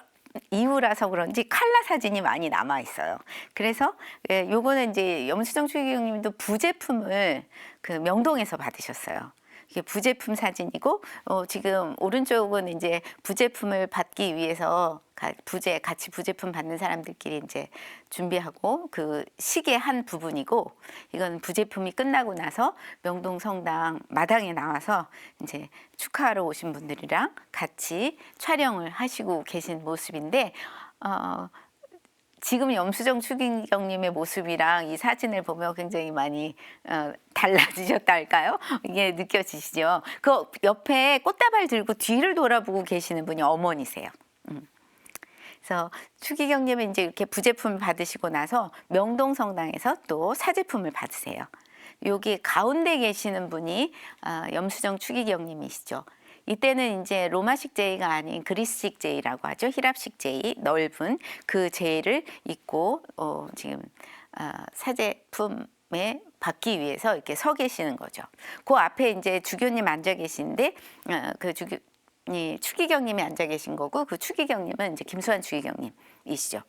이후라서 그런지 칼라 사진이 많이 남아 있어요. 그래서 요거는 이제 염수정 추기경님도 부제품을 그 명동에서 받으셨어요. 이게 부제품 사진이고 지금 오른쪽은 이제 부제품을 받기 위해서 같이 부제품 받는 사람들끼리 이제 준비하고 그 시계 한 부분이고, 이건 부제품이 끝나고 나서 명동 성당 마당에 나와서 이제 축하하러 오신 분들이랑 같이 촬영을 하시고 계신 모습인데, 지금 염수정 추기경님의 모습이랑 이 사진을 보면 굉장히 많이 달라지셨다 할까요? 이게 느껴지시죠? 그 옆에 꽃다발 들고 뒤를 돌아보고 계시는 분이 어머니세요. 그래서 추기경님은 이제 이렇게 부제품을 받으시고 나서 명동 성당에서 또 사제품을 받으세요. 여기 가운데 계시는 분이 염수정 추기경님이시죠. 이때는 이제 로마식 제의가 아닌 그리스식 제의라고 하죠. 히랍식 제의, 넓은 그 제의를 입고 지금 사제품에 받기 위해서 이렇게 서 계시는 거죠. 그 앞에 이제 주교님 앉아 계시는데 그 추기경님이 앉아 계신 거고, 그 추기경님은 이제 김수환 추기경님이시죠.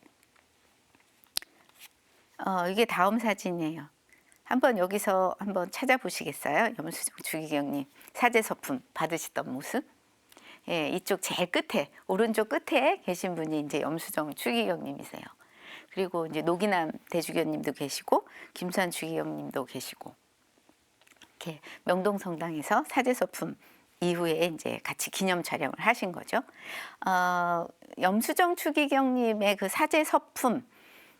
이게 다음 사진이에요. 한번 여기서 한번 찾아보시겠어요? 염수정 추기경님 사제서품 받으시던 모습. 예, 이쪽 제일 끝에, 오른쪽 끝에 계신 분이 이제 염수정 추기경님이세요. 그리고 이제 노기남 대주교님도 계시고 김수환 추기경님도 계시고, 이렇게 명동 성당에서 사제서품 이후에 이제 같이 기념 촬영을 하신 거죠. 염수정 추기경님의 그 사제서품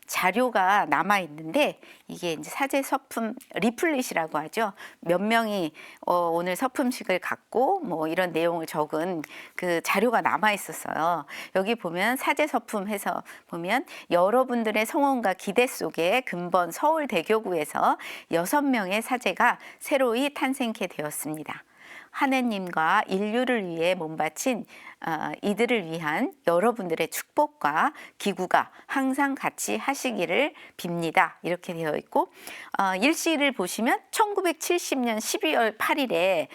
자료가 남아 있는데, 이게 이제 사제 서품 리플릿이라고 하죠. 몇 명이 오늘 서품식을 갖고 뭐 이런 내용을 적은 그 자료가 남아 있었어요. 여기 보면 사제 서품 해서 보면 여러분들의 성원과 기대 속에 근본 서울대교구에서 6명의 사제가 새로이 탄생케 되었습니다. 하느님과 인류를 위해 몸바친 이들을 위한 여러분들의 축복과 기구가 항상 같이 하시기를 빕니다. 이렇게 되어 있고, 일시를 보시면 1970년 12월 8일에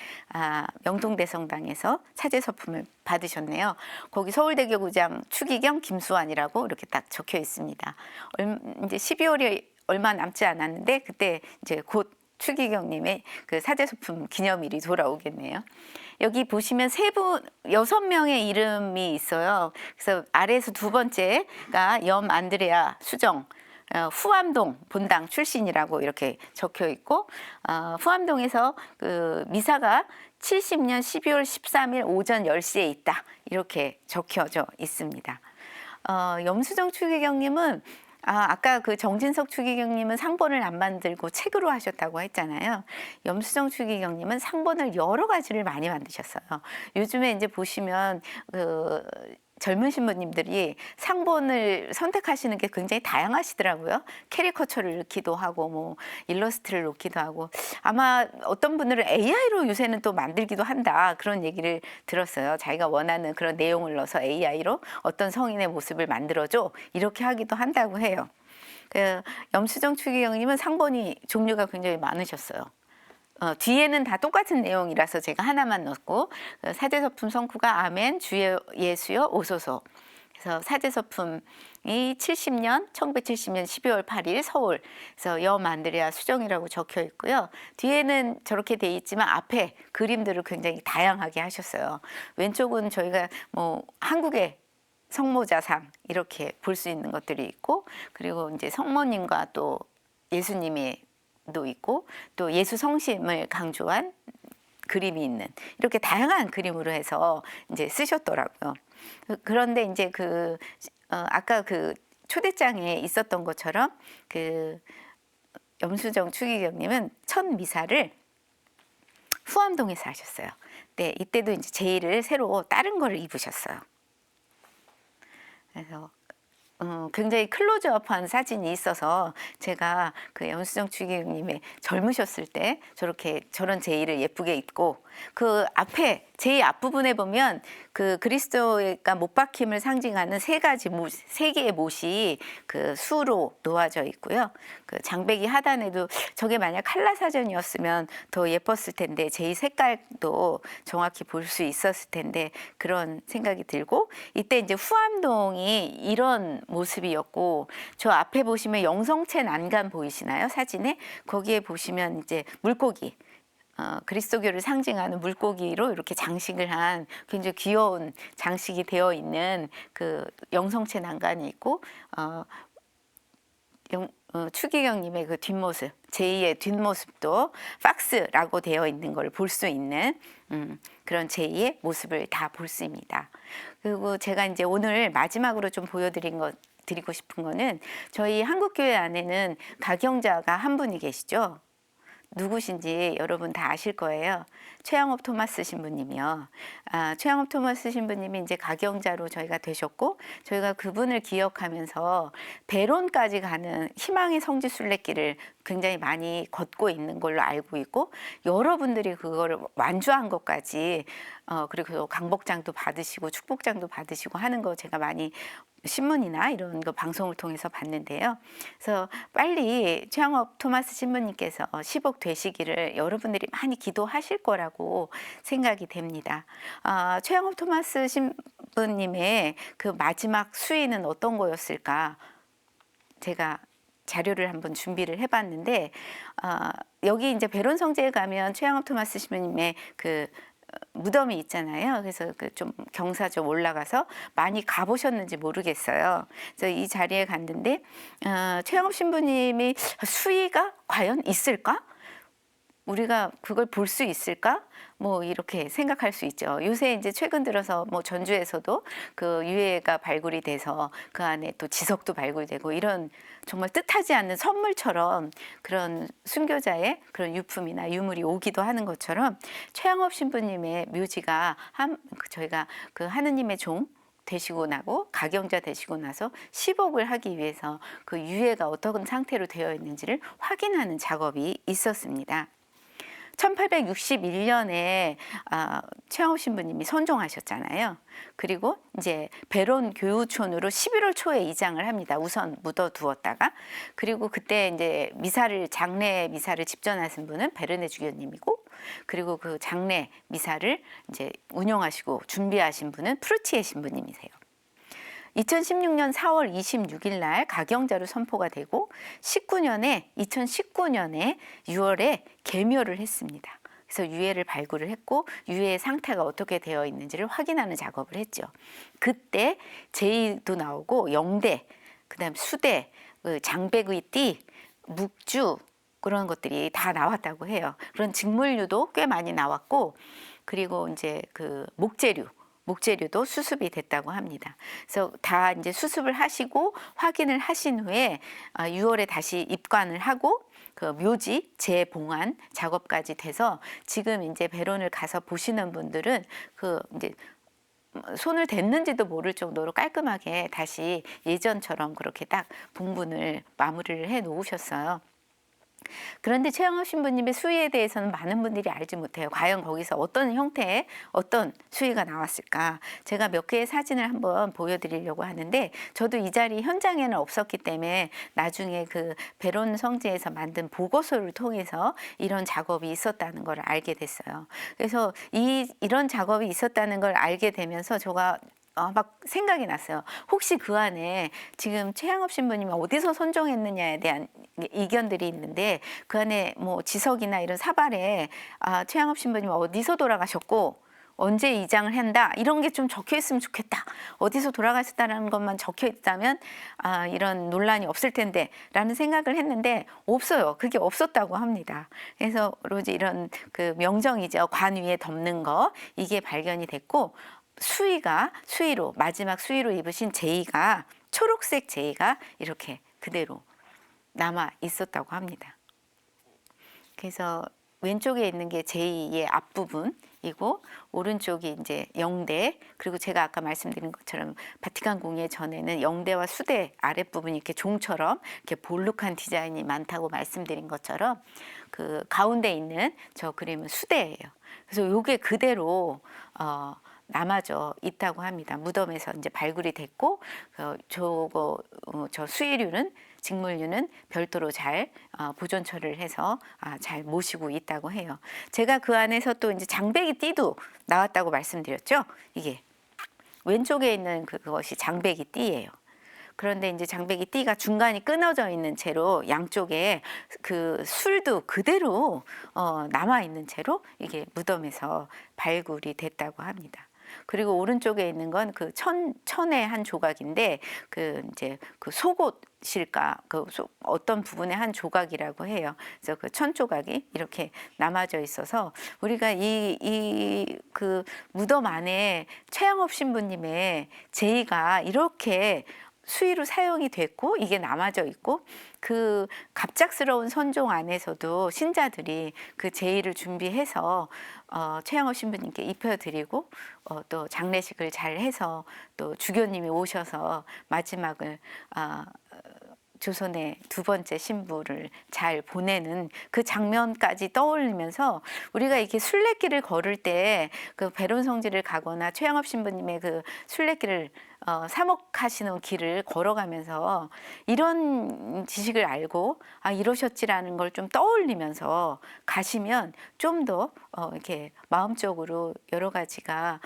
명동대성당에서 사제서품을 받으셨네요. 거기 서울대교구장 추기경 김수환이라고 이렇게 딱 적혀 있습니다. 이제 12월이 얼마 남지 않았는데 그때 이제 곧 추기경님의 그 사제소품 기념일이 돌아오겠네요. 여기 보시면 6명의 이름이 있어요. 그래서 아래에서 두 번째가 염 안드레아 수정, 후암동 본당 출신이라고 이렇게 적혀 있고, 후암동에서 그 미사가 70년 12월 13일 오전 10시에 있다, 이렇게 적혀져 있습니다. 염수정 추기경님은 아까 그 정진석 추기경님은 상본을 안 만들고 책으로 하셨다고 했잖아요. 염수정 추기경님은 상본을 여러 가지를 많이 만드셨어요. 요즘에 이제 보시면 그 젊은 신부님들이 상본을 선택하시는 게 굉장히 다양하시더라고요. 캐리커처를 넣기도 하고 뭐 일러스트를 넣기도 하고, 아마 어떤 분들은 AI로 요새는 또 만들기도 한다, 그런 얘기를 들었어요. 자기가 원하는 그런 내용을 넣어서 AI로 어떤 성인의 모습을 만들어줘, 이렇게 하기도 한다고 해요. 그 염수정 추기경님은 상본이 종류가 굉장히 많으셨어요. 뒤에는 다 똑같은 내용이라서 제가 하나만 넣었고, 사제서품 성구가 아멘, 주 예수여 오소서. 그래서 사제서품이 1970년 12월 8일 서울, 그래서 염 안드레아 수정이라고 적혀 있고요. 뒤에는 저렇게 돼 있지만 앞에 그림들을 굉장히 다양하게 하셨어요. 왼쪽은 저희가 뭐 한국의 성모자상 이렇게 볼 수 있는 것들이 있고, 그리고 이제 성모님과 또 예수님의 도 있고, 또 예수 성심을 강조한 그림이 있는, 이렇게 다양한 그림으로 해서 이제 쓰셨더라고요. 그런데 이제 아까 그 초대장에 있었던 것처럼 그 염수정 추기경님은 첫 미사를 후암동에서 하셨어요. 네, 이때도 이제 제의를 새로 다른 거를 입으셨어요. 그래서 굉장히 클로즈업한 사진이 있어서 제가 그 염수정 추기경님의 젊으셨을 때 저런 제의를 예쁘게 입고 그 앞에 제이 앞부분에 보면 그 그리스도가 못 박힘을 상징하는 세 개의 못이 그 수로 놓아져 있고요. 그 장배기 하단에도 저게 만약 칼라 사전이었으면 더 예뻤을 텐데 제이 색깔도 정확히 볼 수 있었을 텐데 그런 생각이 들고, 이때 이제 후암동이 이런 모습이었고, 저 앞에 보시면 영성체 난간 보이시나요? 사진에 거기에 보시면 이제 물고기, 그리스도교를 상징하는 물고기로 이렇게 장식을 한 굉장히 귀여운 장식이 되어 있는 그 영성체 난간이 있고, 추기경님의 그 뒷모습, 제2의 뒷모습도 박스라고 되어 있는 걸 볼 수 있는 그런 제2의 모습을 다 볼 수 있습니다. 그리고 제가 이제 오늘 마지막으로 좀 드리고 싶은 거는, 저희 한국교회 안에는 가경자가 한 분이 계시죠. 누구신지 여러분 다 아실 거예요. 최양업 토마스 신부님이요. 최양업 토마스 신부님이 이제 가경자로 저희가 되셨고, 저희가 그분을 기억하면서 베론까지 가는 희망의 성지 순례길을 굉장히 많이 걷고 있는 걸로 알고 있고, 여러분들이 그거를 완주한 것까지 그리고 강복장도 받으시고 축복장도 받으시고 하는 거 제가 많이 신문이나 이런 거 방송을 통해서 봤는데요. 그래서 빨리 최양업 토마스 신부님께서 10억 되시기를 여러분들이 많이 기도하실 거라고 생각이 됩니다. 최양업 토마스 신부님의 그 마지막 수위는 어떤 거였을까? 제가 자료를 한번 준비를 해봤는데, 여기 이제 베론 성지에 가면 최양업 토마스 신부님의 그 무덤이 있잖아요. 그래서 그 좀 경사 좀 올라가서 많이 가보셨는지 모르겠어요. 그래서 이 자리에 갔는데 최양업 신부님이 수위가 과연 있을까? 우리가 그걸 볼 수 있을까? 뭐 이렇게 생각할 수 있죠. 요새 이제 최근 들어서 뭐 전주에서도 그 유해가 발굴이 돼서 그 안에 또 지석도 발굴되고, 이런 정말 뜻하지 않는 선물처럼 그런 순교자의 그런 유품이나 유물이 오기도 하는 것처럼, 최양업 신부님의 묘지가 저희가 그 하느님의 종 되시고 나고 가경자 되시고 나서 10억을 하기 위해서 그 유해가 어떤 상태로 되어 있는지를 확인하는 작업이 있었습니다. 1861년에 최양업 신부님이 선종하셨잖아요. 그리고 이제 베론 교우촌으로 11월 초에 이장을 합니다. 우선 묻어두었다가, 그리고 그때 이제 장례 미사를 집전하신 분은 베르네 주교님이고, 그리고 그 장례 미사를 이제 운영하시고 준비하신 분은 프루치에 신부님이세요. 2016년 4월 26일 날 가경자로 선포가 되고, 2019년에 6월에 계묘를 했습니다. 그래서 유해를 발굴을 했고, 유해의 상태가 어떻게 되어 있는지를 확인하는 작업을 했죠. 그때 제이도 나오고 영대, 그다음 수대, 장백의 띠, 묵주, 그런 것들이 다 나왔다고 해요. 그런 직물류도 꽤 많이 나왔고, 그리고 이제 그 목재류도 수습이 됐다고 합니다. 그래서 다 이제 수습을 하시고 확인을 하신 후에 6월에 다시 입관을 하고, 그 묘지 재봉안 작업까지 돼서 지금 이제 베론을 가서 보시는 분들은 그 이제 손을 댔는지도 모를 정도로 깔끔하게 다시 예전처럼 그렇게 딱 봉분을 마무리를 해 놓으셨어요. 그런데 최양업 신부님의 수위에 대해서는 많은 분들이 알지 못해요. 과연 거기서 어떤 형태의 어떤 수위가 나왔을까? 제가 몇 개의 사진을 한번 보여드리려고 하는데, 저도 이 자리 현장에는 없었기 때문에 나중에 그 베론 성지에서 만든 보고서를 통해서 이런 작업이 있었다는 걸 알게 됐어요. 그래서 이런 작업이 있었다는 걸 알게 되면서 제가 막 생각이 났어요. 혹시 그 안에 지금 최양업 신부님이 어디서 선종했느냐에 대한 이견들이 있는데, 그 안에 뭐 지석이나 이런 사발에 최양업 신부님이 어디서 돌아가셨고 언제 이장을 한다, 이런 게 좀 적혀 있으면 좋겠다. 어디서 돌아가셨다는 것만 적혀 있다면 이런 논란이 없을 텐데 라는 생각을 했는데, 없어요. 그게 없었다고 합니다. 그래서 오로지 이런 그 명정이죠. 관 위에 덮는 거, 이게 발견이 됐고, 수위로 마지막 수위로 입으신 제이가, 초록색 제이가 이렇게 그대로 남아 있었다고 합니다. 그래서 왼쪽에 있는 게 제이의 앞부분, 이고 오른쪽이 이제 영대, 그리고 제가 아까 말씀드린 것처럼 바티칸 궁예 전에는 영대와 수대 아랫부분이 이렇게 종처럼 이렇게 볼록한 디자인이 많다고 말씀드린 것처럼 그 가운데 있는 저 그림은 수대예요. 그래서 요게 그대로 남아져 있다고 합니다. 무덤에서 이제 발굴이 됐고 저 수의류는 직물류는 별도로 잘 보존 처리를 해서 잘 모시고 있다고 해요. 제가 그 안에서 또 이제 장배기 띠도 나왔다고 말씀드렸죠. 이게 왼쪽에 있는 그것이 장배기 띠예요. 그런데 이제 장배기 띠가 중간이 끊어져 있는 채로 양쪽에 그 술도 그대로 남아 있는 채로 이게 무덤에서 발굴이 됐다고 합니다. 그리고 오른쪽에 있는 건 그 천의 한 조각인데 그 이제 그 속옷일까 어떤 부분의 한 조각이라고 해요. 그래서 그 천 조각이 이렇게 남아져 있어서 우리가 이 그 무덤 안에 최양업 신부님의 제의가 이렇게 수의로 사용이 됐고 이게 남아져 있고 그 갑작스러운 선종 안에서도 신자들이 그 제의를 준비해서 최양업 신부님께 입혀드리고 또 장례식을 잘 해서 또 주교님이 오셔서 마지막을 조선의 두 번째 신부를 잘 보내는 그 장면까지 떠올리면서 우리가 이렇게 순례길을 걸을 때 그 배론 성지를 가거나 최양업 신부님의 그 순례길을 사목하시는 길을 걸어가면서 이런 지식을 알고 이러셨지라는 걸 좀 떠올리면서 가시면 좀 더 이렇게 마음적으로 여러 가지가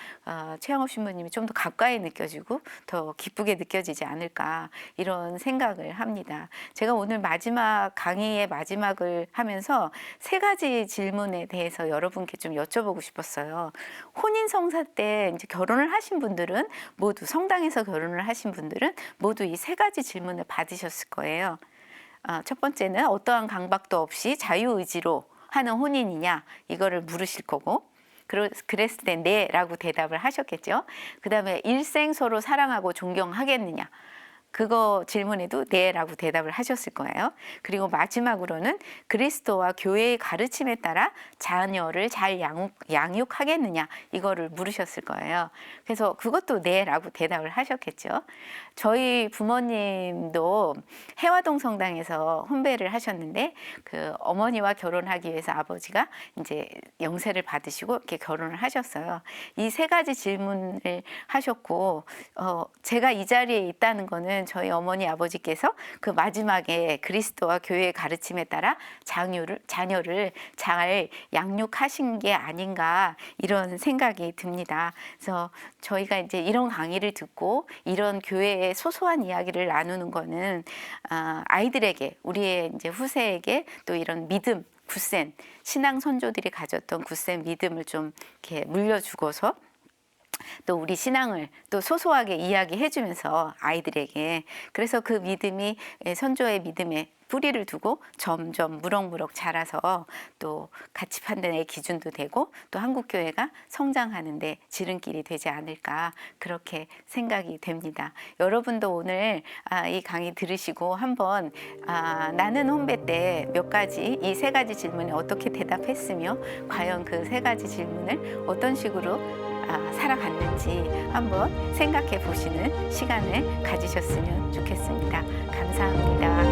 최양업 신부님이 좀 더 가까이 느껴지고 더 기쁘게 느껴지지 않을까 이런 생각을 합니다. 제가 오늘 마지막 강의의 마지막을 하면서 세 가지 질문에 대해서 여러분께 좀 여쭤보고 싶었어요. 혼인 성사 때 이제 결혼을 하신 분들은 모두 성당에서 결혼을 하신 분들은 모두 이 세 가지 질문을 받으셨을 거예요. 첫 번째는 어떠한 강박도 없이 자유의지로 하는 혼인이냐 이거를 물으실 거고 그랬을 때 네라고 대답을 하셨겠죠. 그 다음에 일생 서로 사랑하고 존경하겠느냐 그거 질문에도 네라고 대답을 하셨을 거예요. 그리고 마지막으로는 그리스도와 교회의 가르침에 따라 자녀를 잘 양육하겠느냐 이거를 물으셨을 거예요. 그래서 그것도 네라고 대답을 하셨겠죠. 저희 부모님도 해화동 성당에서 혼배를 하셨는데 그 어머니와 결혼하기 위해서 아버지가 이제 영세를 받으시고 이렇게 결혼을 하셨어요. 이 세 가지 질문을 하셨고 제가 이 자리에 있다는 거는 저희 어머니 아버지께서 그 마지막에 그리스도와 교회의 가르침에 따라 자녀를 잘 양육하신 게 아닌가 이런 생각이 듭니다. 그래서 저희가 이제 이런 강의를 듣고 이런 교회의 소소한 이야기를 나누는 거는 아이들에게 우리의 이제 후세에게 또 이런 믿음 굳센 신앙 선조들이 가졌던 굳센 믿음을 좀 이렇게 물려주고서 또 우리 신앙을 또 소소하게 이야기해주면서 아이들에게 그래서 그 믿음이 선조의 믿음에 뿌리를 두고 점점 무럭무럭 자라서 또 가치 판단의 기준도 되고 또 한국교회가 성장하는데 지름길이 되지 않을까 그렇게 생각이 됩니다. 여러분도 오늘 이 강의 들으시고 한번 나는 혼배 때 몇 가지 이 세 가지 질문에 어떻게 대답했으며 과연 그 세 가지 질문을 어떤 식으로 살아갔는지 한번 생각해 보시는 시간을 가지셨으면 좋겠습니다. 감사합니다.